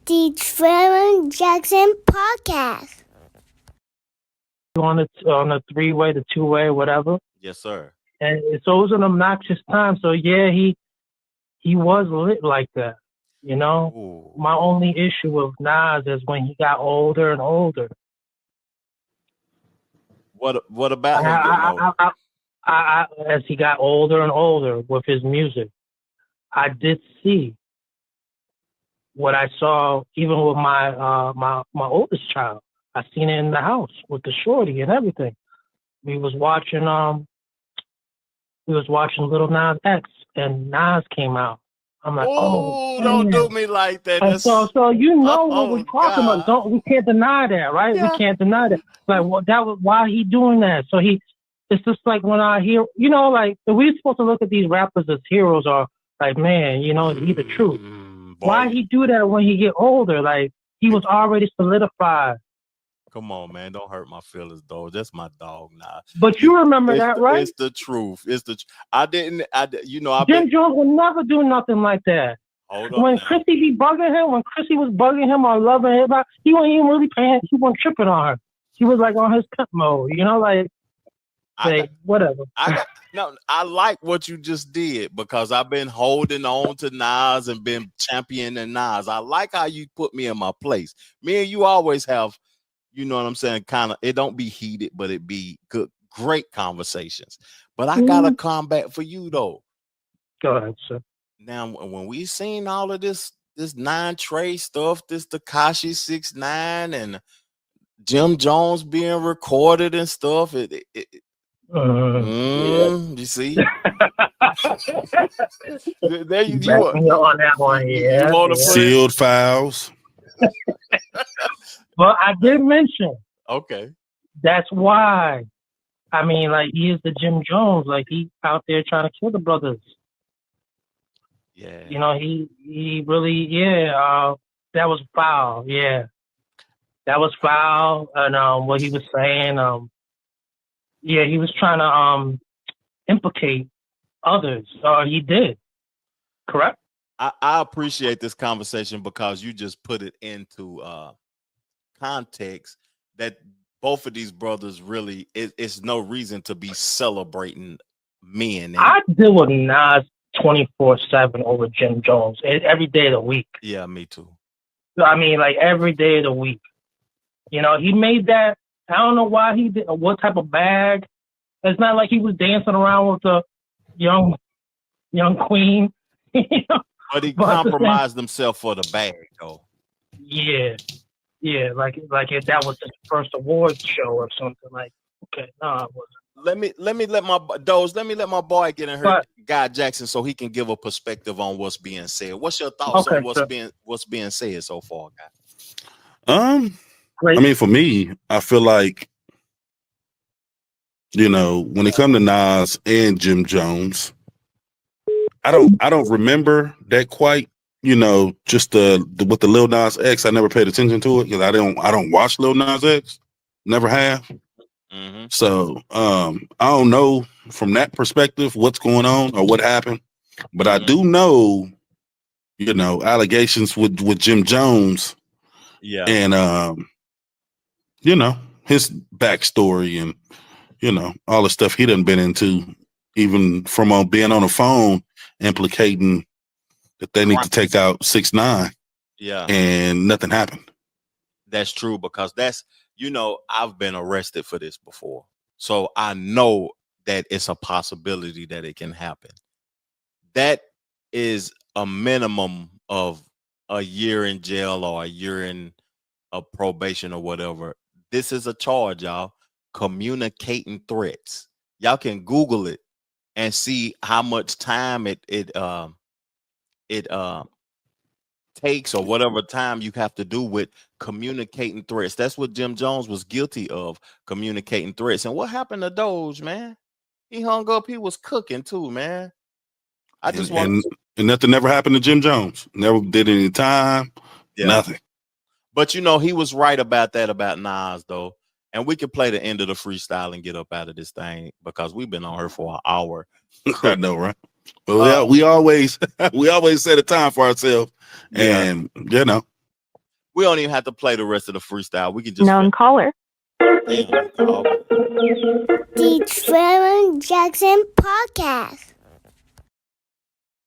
the Trevor Jackson podcast. On the three-way, the two-way, whatever. Yes, sir. And so it was an obnoxious time. So yeah, he was lit like that. You know, Ooh. my only issue with Nas is when he got older and older. What about him getting older? As he got older and older with his music, I did see what I saw even with my my oldest child. I seen it in the house with the shorty and everything. We was watching Lil Nas X, and Nas came out. I'm like, oh, don't do me like that. And so you know what we're talking about. We can't deny that, right? Yeah. We can't deny that. Like, well, that was why he doing that. So it's just like when I hear, you know, like we're supposed to look at these rappers as heroes, or like, man, you know, he the truth. Why he do that when he get older? Like he was already solidified. Come on, man. Don't hurt my feelings, though. That's my dog now. But you remember that, right? It's the truth. Jim Jones would never do nothing like that. When Chrissy be bugging him, when Chrissy was bugging him or loving him, he wasn't even really paying. He wasn't tripping on her. He was like on his cut mode, you know, like whatever. I like what you just did because I've been holding on to Nas and been championing Nas. I like how you put me in my place. Me and you always have. You know what I'm saying? Kind of, it don't be heated, but it be good, great conversations. But I got a combat for you though. Go ahead, sir. Now, when we seen all of this 9 Trey stuff, this Tekashi 6ix9ine and Jim Jones being recorded and stuff, you see? There you on that one, yeah. Sealed files. Well, I did mention. Okay. That's why. I mean, like, he is the Jim Jones. Like, he out there trying to kill the brothers. Yeah. You know, he really, that was foul. Yeah. That was foul. And what he was saying, he was trying to implicate others. He did. Correct? I appreciate this conversation because you just put it into context that both of these brothers really it's no reason to be celebrating men. I deal with Nas 24/7 over Jim Jones every day of the week. Yeah, me too. I mean, like every day of the week. You know, he made that. I don't know why he did. What type of bag? It's not like he was dancing around with the young queen. You know? But he compromised himself for the bag, though. Yeah, like if that was his first award show or something. Like, okay, no, it wasn't. Let me let my boy get in here, Guy Jackson, so he can give a perspective on what's being said. What's your thoughts on what's being said so far, Guy? I mean, for me, I feel like, you know, when it comes to Nas and Jim Jones, I don't remember that quite. You know, just with the Lil Nas X, I never paid attention to it because I don't watch Lil Nas X, never have. Mm-hmm. So I don't know from that perspective what's going on or what happened, but I do know, you know, allegations with Jim Jones, and you know, his backstory and you know all the stuff he done been into, even from being on the phone implicating that they need to take out 6ix9ine. Yeah. And nothing happened. That's true because you know, I've been arrested for this before. So I know that it's a possibility that it can happen. That is a minimum of a year in jail or a year in a probation or whatever. This is a charge, y'all. Communicating threats. Y'all can Google it and see how much time it takes or whatever time you have to do with communicating threats. That's what Jim Jones was guilty of, communicating threats. And what happened to Doge, man? He hung up. He was cooking too, man. And nothing never happened to Jim Jones. Never did any time. Yeah. Nothing. But you know, he was right about that about Nas though. And we could play the end of the freestyle and get up out of this thing because we've been on here for an hour. I know, right? Well, we always set a time for ourselves, and you know, We don't even have to play the rest of the freestyle. We can just known caller. The Trevor Jackson Podcast.